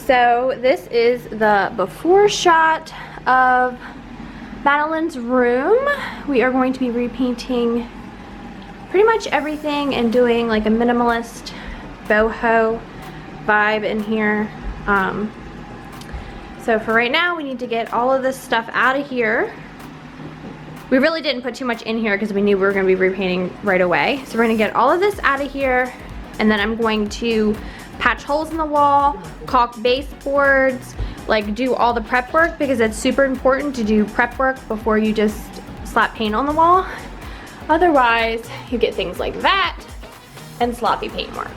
So this is the before shot of Madeline's room. We are going to be repainting pretty much everything and doing like a minimalist boho vibe in here. So for right now, we need to get all of this stuff out of here. We really didn't put too much in here because we knew we were going to be repainting right away. So we're going to get all of this out of here, and then I'm going to patch holes in the wall, caulk baseboards, like do all the prep work, because it's super important to do prep work before you just slap paint on the wall. Otherwise, you get things like that and sloppy paint work.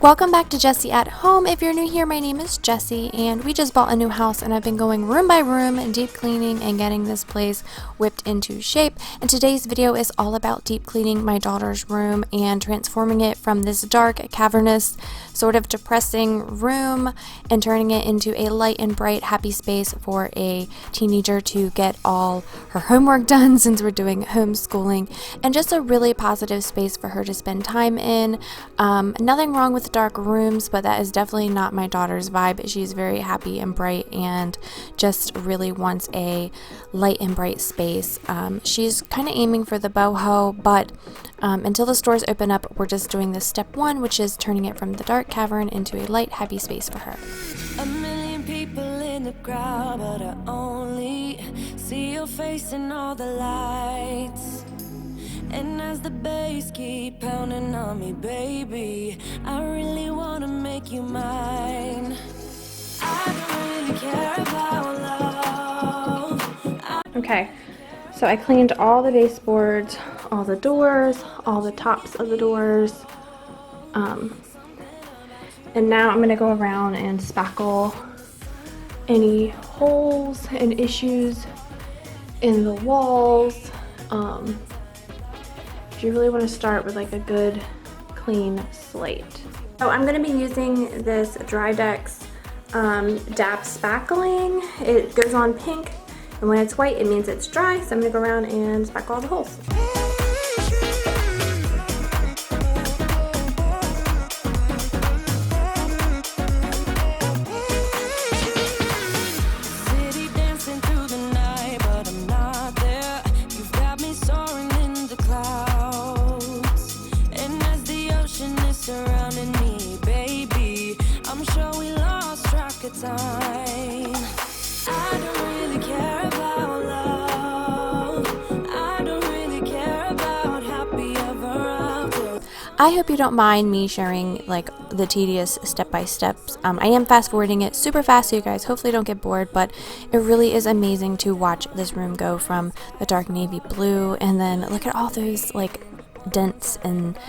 Welcome back to Jessie at Home. If you're new here, my name is Jessie, and we just bought a new house, and I've been going room by room and deep cleaning and getting this place whipped into shape. And today's video is all about deep cleaning my daughter's room and transforming it from this dark, cavernous, sort of depressing room and turning it into a light and bright, happy space for a teenager to get all her homework done since we're doing homeschooling, and just a really positive space for her to spend time in. Nothing wrong with dark rooms, but that is definitely not my daughter's vibe. She's very happy and bright and just really wants a light and bright space. She's kind of aiming for the boho, but until the stores open up, we're just doing this step one, which is turning it from the dark cavern into a light, happy space for her. A million people in the crowd, but I only see your face in all the lights. And as the bass keep pounding on me, baby, I really wanna make you mine. I don't really care about love. Okay, so I cleaned all the baseboards, all the doors, all the tops of the doors. And now I'm going to go around and spackle any holes and issues in the walls. You really want to start with like a good clean slate. So I'm going to be using this Drydex dab spackling. It goes on pink, and when it's white it means it's dry, so I'm going to go around and spackle all the holes. I hope you don't mind me sharing like the tedious step-by-steps. I am fast forwarding it super fast so you guys hopefully don't get bored, but it really is amazing to watch this room go from the dark navy blue, and then look at all those like dents and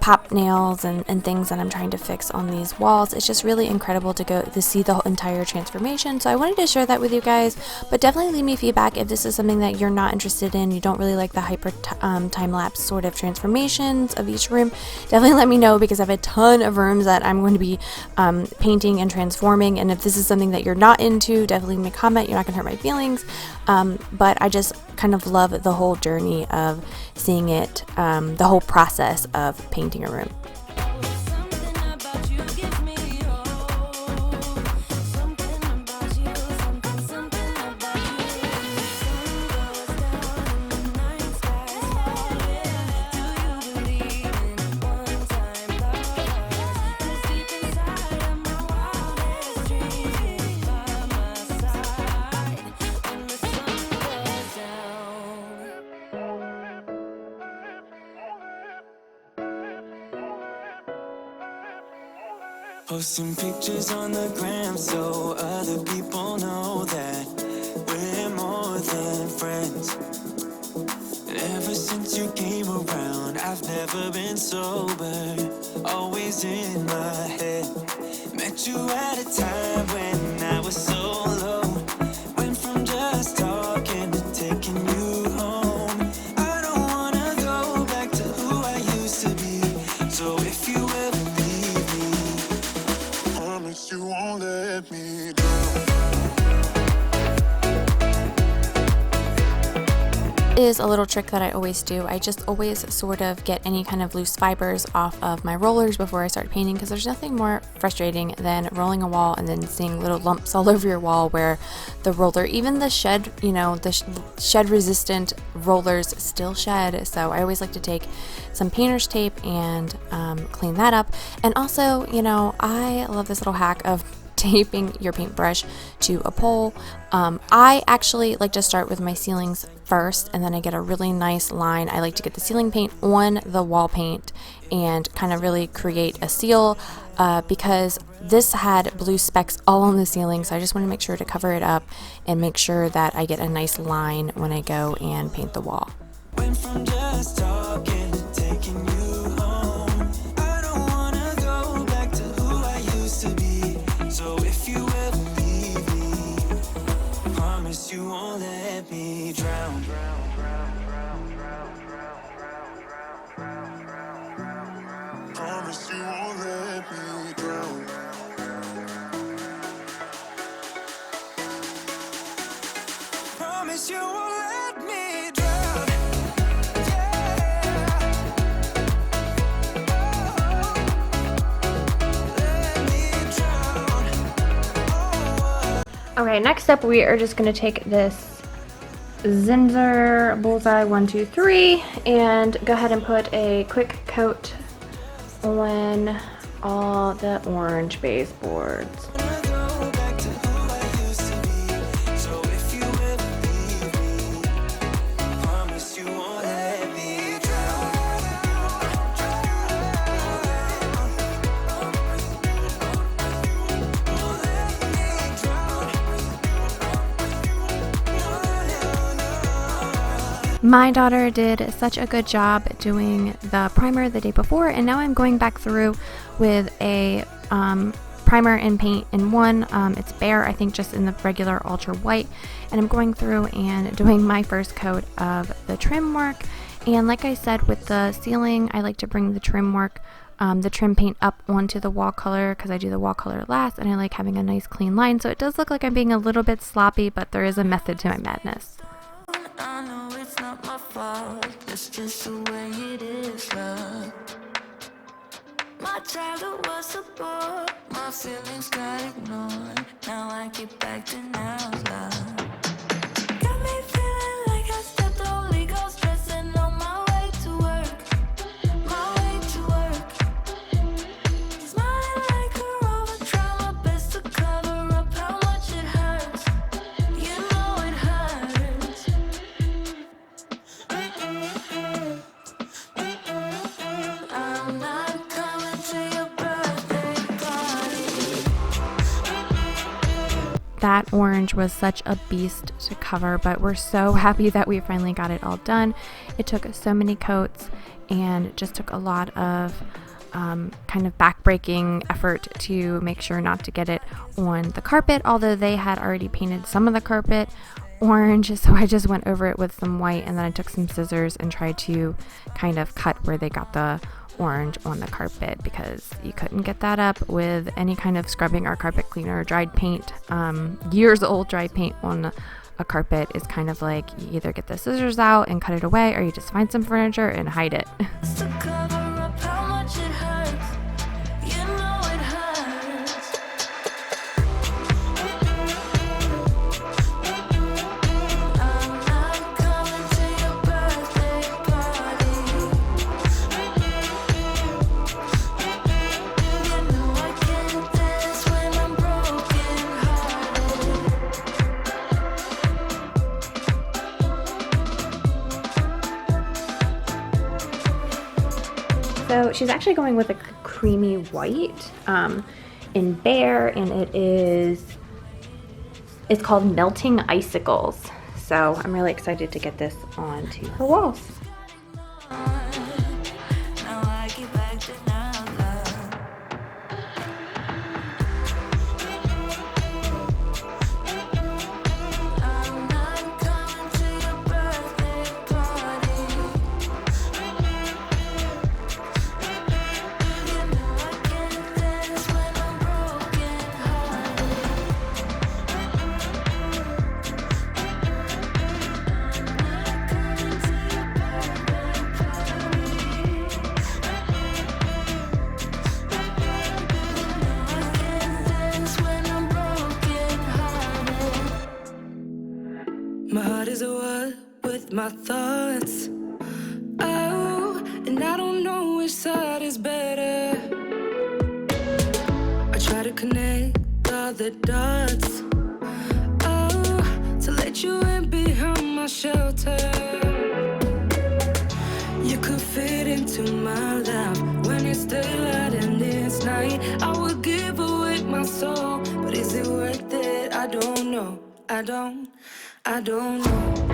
pop nails and things that I'm trying to fix on these walls. It's just really incredible to see the whole entire transformation. So I wanted to share that with you guys, but definitely leave me feedback if this is something that you're not interested in. You don't really like the hyper time-lapse sort of transformations of each room. Definitely let me know, because I have a ton of rooms that I'm going to be painting and transforming, and if this is something that you're not into, definitely leave me a comment. You're not going to hurt my feelings. But I just kind of love the whole journey of seeing it, the whole process of painting a room. Posting pictures on the gram so other people know that we're more than friends. And ever since you came around, I've never been sober, always in my head. Met you at a time when I was so low, went from just talking to taking you home. I don't wanna go back to who I used to be, so if you ever leave me, promise you won't let me down. is a little trick that I always do. I just always sort of get any kind of loose fibers off of my rollers before I start painting, because there's nothing more frustrating than rolling a wall and then seeing little lumps all over your wall where the roller, even the shed, you know, the shed resistant rollers still shed. So I always like to take some painter's tape and clean that up. And also, you know, I love this little hack of taping your paintbrush to a pole. I actually like to start with my ceilings first, and then I get a really nice line. I like to get the ceiling paint on the wall paint and kind of really create a seal, because this had blue specks all on the ceiling, so I just want to make sure to cover it up and make sure that I get a nice line when I go and paint the wall. Went from just talking to taking you home. I don't wanna go back to who I used to be. So if you ever leave me, promise you won't let me drown. Promise you won't let me drown. Promise you won't let me drown. Okay, next up we are just going to take this Zinsser Bullseye 123 and go ahead and put a quick coat on all the orange baseboards. My daughter did such a good job doing the primer the day before, and now I'm going back through with a primer and paint in one. It's bare, I think, just in the regular ultra white, and I'm going through and doing my first coat of the trim work. And like I said, with the ceiling, I like to bring the trim work, the trim paint up onto the wall color, because I do the wall color last, and I like having a nice clean line. So it does look like I'm being a little bit sloppy, but there is a method to my madness. I know it's not my fault, it's just the way it is, love. My childhood was a bore, my feelings got ignored. Now I keep acting out loud. Got me feeling like I stepped on legals, stressing on my way to work. My way to work. Smiling like a rover, try my best to cover up how much it hurts. You know it hurts. I'm not coming to your birthday party. That orange was such a beast to cover, but we're so happy that we finally got it all done. It took so many coats and just took a lot of kind of back-breaking effort to make sure not to get it on the carpet, although they had already painted some of the carpet orange, so I just went over it with some white, and then I took some scissors and tried to kind of cut where they got the orange on the carpet, because you couldn't get that up with any kind of scrubbing or carpet cleaner. Dried paint, years old dried paint on a carpet is kind of like you either get the scissors out and cut it away, or you just find some furniture and hide it. To cover up how much it hurts. You know it hurts. I'm not coming to your birthday party. You know I can't dance when I'm broken hearted. So she's actually going with a creamy white in Bare, and it's called Melting Icicles. So I'm really excited to get this onto her walls. Now I keep acting out loud. I'm not coming to your birthday party. You know I can't dance when I'm broken hearted. my thoughts. Oh, and I don't know which side is better. I try to connect all the dots. Oh, to let you in behind my shelter. You could fit into my life when it's daylight and it's night. I would give away my soul, but is it worth it? I don't know. I don't know.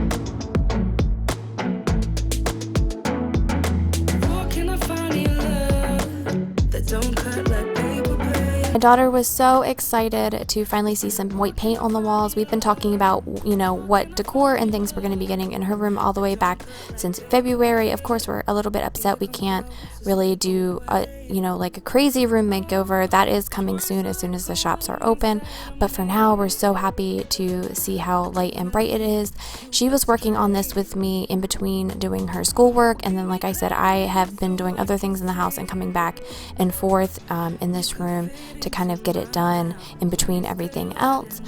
Where can I find your love that don't cut like paper plate? My daughter was so excited to finally see some white paint on the walls. We've been talking about, you know, what decor and things we're going to be getting in her room all the way back since February. Of course, we're a little bit upset we can't really do a, you know, like a crazy room makeover. That is coming soon as the shops are open. But for now, we're so happy to see how light and bright it is. She was working on this with me in between doing her schoolwork, and then, like I said, I have been doing other things in the house and coming back and forth in this room to kind of get it done in between everything else.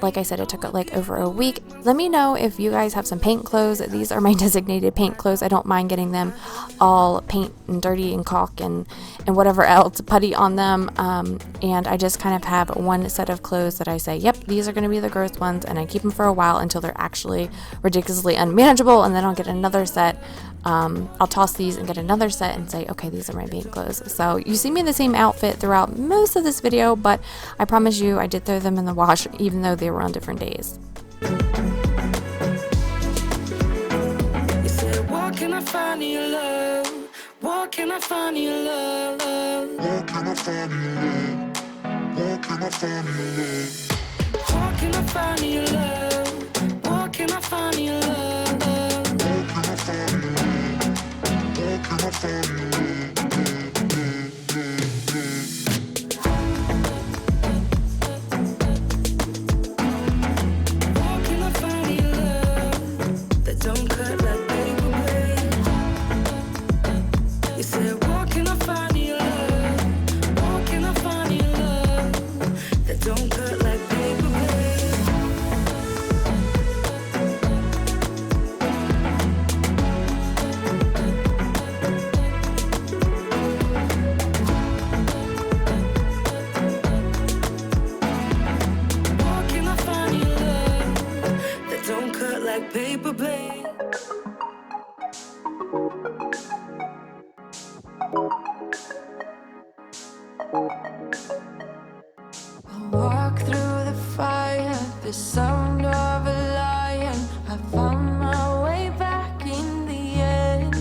Like I said, it took like over a week. Let me know if you guys have some paint clothes. These are my designated paint clothes. I don't mind getting them all paint and dirty and caulk and whatever else putty on them, and I just kind of have one set of clothes that I say, yep, these are going to be the gross ones, and I keep them for a while until they're actually ridiculously unmanageable, and then I'll get another set. I'll toss these and get another set and say, okay, these are my paint clothes. So you see me in the same outfit throughout most of this video, but I promise you I did throw them in the wash even though they were on different days. You said, where can I find your love? Where can I find your love? Where can I find your love? Where can I find your love? Where can I find your love? Where can I find your love? Where can I find your love? Where can I find your love? Paper plane. I walk through the fire, the sound of a lion. I found my way back in the end.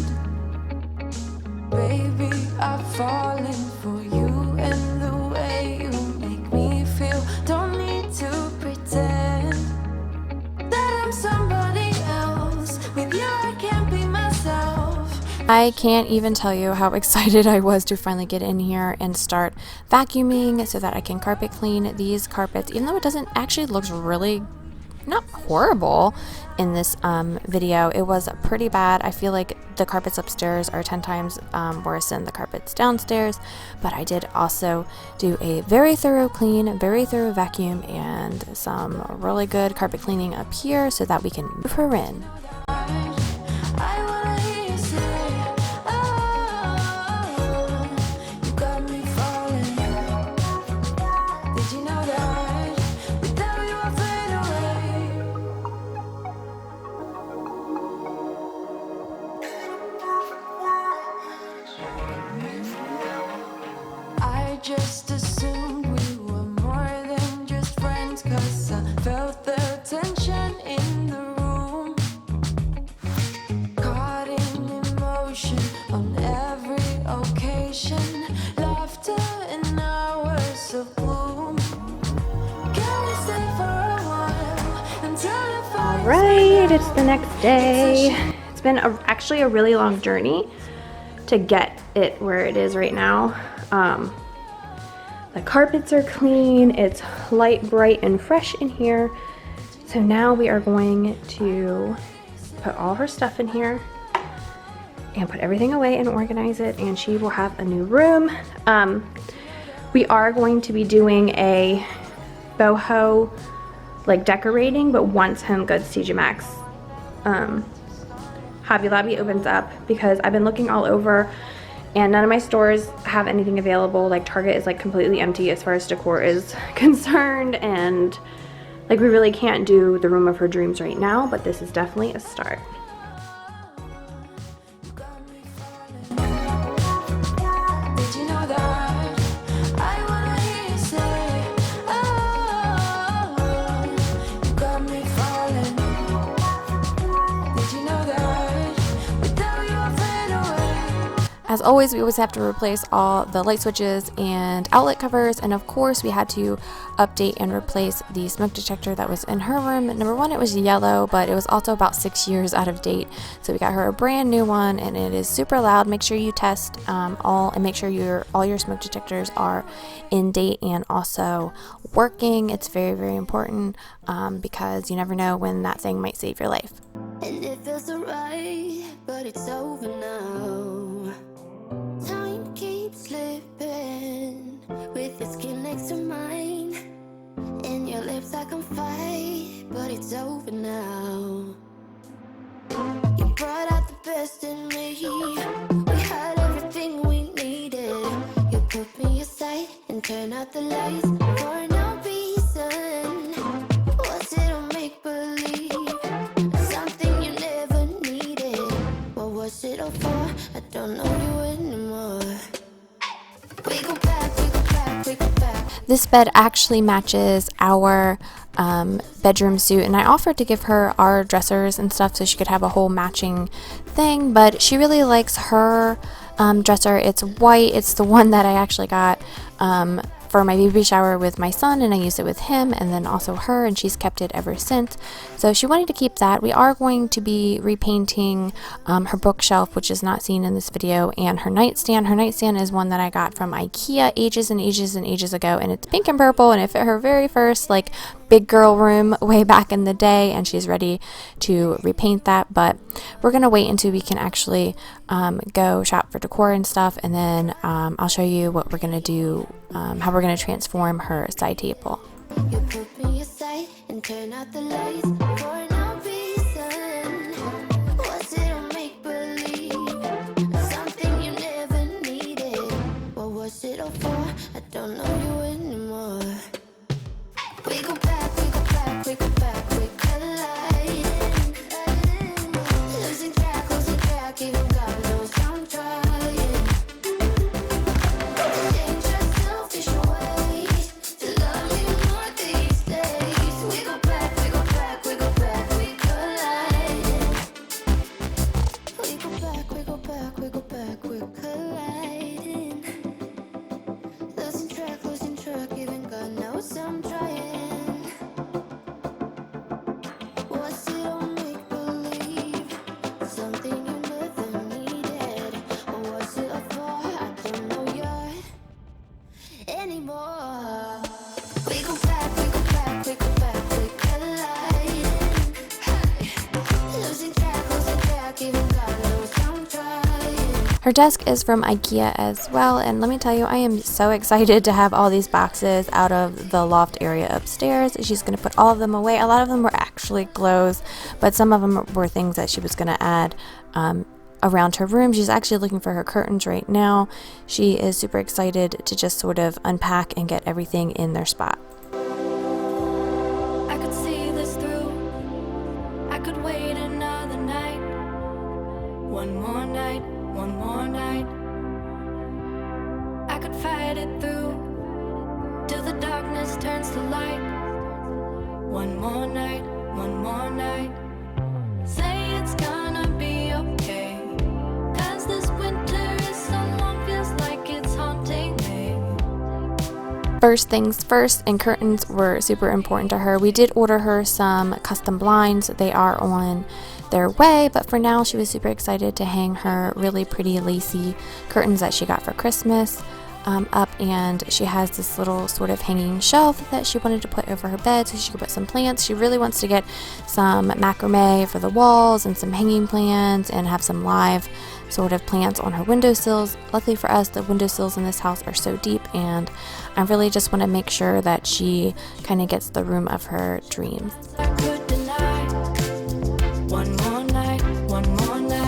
Baby, I've fallen for you and the way you make me feel. Don't need to pretend that I'm somebody else. With you I can't be myself. I can't even tell you how excited I was to finally get in here and start vacuuming so that I can carpet clean these carpets, even though it doesn't actually looks really not horrible in this video. It was pretty bad. I feel like the carpets upstairs are 10 times worse than the carpets downstairs, but I did also do a very thorough clean, very thorough vacuum, and some really good carpet cleaning up here so that we can move her in. Just assumed we were more than just friends, 'cause I felt the tension in the room. Caught in emotion on every occasion. Laughter in hours of gloom. Can we stay for a while until the fire? All right, it's the next day. It's been actually a really long journey to get it where it is right now. The carpets are clean, it's light, bright, and fresh in here. So now we are going to put all her stuff in here and put everything away and organize it, and she will have a new room. We are going to be doing a boho like decorating, but once Home Goods TJ Maxx Hobby Lobby opens up, because I've been looking all over and none of my stores have anything available. Like Target is like completely empty as far as decor is concerned, and like we really can't do the room of her dreams right now, but this is definitely a start. As always, we always have to replace all the light switches and outlet covers, and of course we had to update and replace the smoke detector that was in her room. Number one, it was yellow, but it was also about 6 years out of date, so we got her a brand new one, and it is super loud. Make sure you test all, and make sure all your smoke detectors are in date and also working. It's very, very important because you never know when that thing might save your life. And it feels alright, but it's over now. Time keeps slipping with your skin next to mine, and your lips I can fight, but it's over now. You brought out the best in me. We had everything we needed. You put me aside and turn out the lights for no reason. Was it a make-believe? Something you never needed. What was it all for? I don't know you anymore. We go back, we go back, we go back. This bed actually matches our bedroom suit, and I offered to give her our dressers and stuff so she could have a whole matching thing, but she really likes her dresser. It's white. It's the one that I actually got for my baby shower with my son, and I used it with him and then also her, and she's kept it ever since. So she wanted to keep that. We are going to be repainting her bookshelf, which is not seen in this video, and her nightstand. Her nightstand is one that I got from IKEA ages and ages and ages ago, and it's pink and purple, and it fit her very first like big girl room way back in the day, and she's ready to repaint that. But we're gonna wait until we can actually go shop for decor and stuff, and then I'll show you what we're gonna do, how we're gonna transform her side table. You put me aside and turn out the lights for no reason. Was it a make-believe? Something you never needed. What was it all for? I don't know you anymore. We go back, we go back, we go back, we colliding. Losing track, even God knows I'm trying. Change your selfish ways to love me more these days. We go back, we go back, we go back, we colliding. We go back, we go back, we go back, we're colliding. Losing track, even God knows I'm trying. Was it all make-believe? Something you never needed. Or was it all for? I don't know you anymore. We go back, we go back, we go back, we colliding. Losing track, even God knows I'm trying. Her desk is from IKEA as well, and let me tell you, I am so excited to have all these boxes out of the loft area upstairs. She's going to put all of them away. A lot of them were actually clothes, but some of them were things that she was going to add around her room. She's actually looking for her curtains right now. She is super excited to just sort of unpack and get everything in their spot. I could see this through. I could wait another night. One more night, one more night. I could fight it through till the darkness turns to light. One more night, one more night. Say it's gonna be okay, 'cause this winter is so long, feels like it's haunting me. First things first, and curtains were super important to her. We did order her some custom blinds. They are on their way, but for now she was super excited to hang her really pretty lacy curtains that she got for Christmas up, and she has this little sort of hanging shelf that she wanted to put over her bed so she could put some plants. She really wants to get some macrame for the walls and some hanging plants and have some live sort of plants on her windowsills. Luckily for us, the windowsills in this house are so deep, and I really just want to make sure that she kind of gets the room of her dreams. I could deny. One more night, one more night.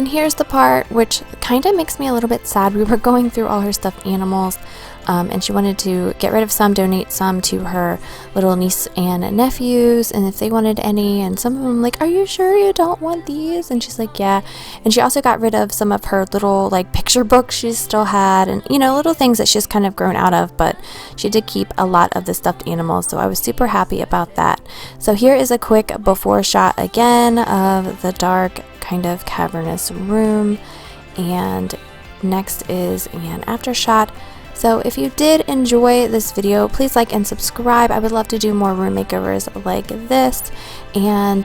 And here's the part which kind of makes me a little bit sad. We were going through all her stuffed animals, and she wanted to get rid of some, donate some to her little niece and nephews, and if they wanted any, and some of them like, are you sure you don't want these? And she's like, yeah. And she also got rid of some of her little like picture books she still had, and you know, little things that she's kind of grown out of, but she did keep a lot of the stuffed animals, so I was super happy about that. So here is a quick before shot again of the dark kind of cavernous room, and next is an after shot. So if you did enjoy this video, please like and subscribe. I would love to do more room makeovers like this, and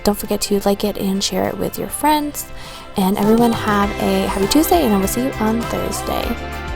don't forget to like it and share it with your friends. And everyone have a happy Tuesday, and I will see you on Thursday.